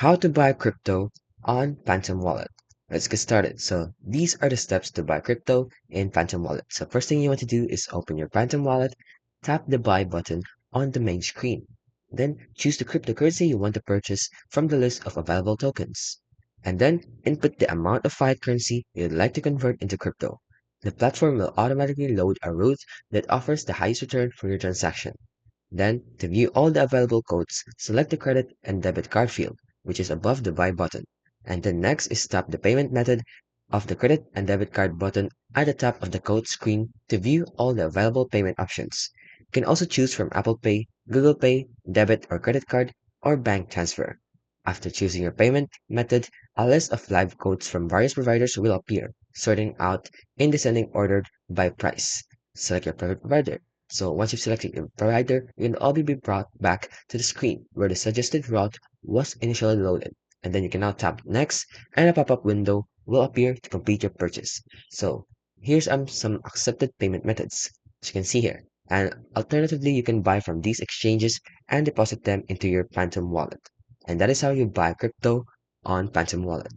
How to buy crypto on Phantom Wallet. Let's get started. So these are the steps to buy crypto in Phantom Wallet. So first thing you want to do is open your Phantom Wallet, tap the buy button on the main screen. Then choose the cryptocurrency you want to purchase from the list of available tokens. And then input the amount of fiat currency you'd like to convert into crypto. The platform will automatically load a route that offers the highest return for your transaction. Then, to view all the available codes, select the credit and debit card field, which is above the buy button. And then next is tap the payment method of the credit and debit card button at the top of the code screen to view all the available payment options. You can also choose from Apple Pay, Google Pay, debit or credit card, or bank transfer. After choosing your payment method, a list of live codes from various providers will appear, sorting out in descending order by price. Select your preferred provider. So once you've selected your provider, you'll all be brought back to the screen where the suggested route was initially loaded. And then you can now tap next and a pop-up window will appear to complete your purchase. So here's some accepted payment methods, as you can see here. And alternatively, you can buy from these exchanges and deposit them into your Phantom wallet. And that is how you buy crypto on Phantom wallet.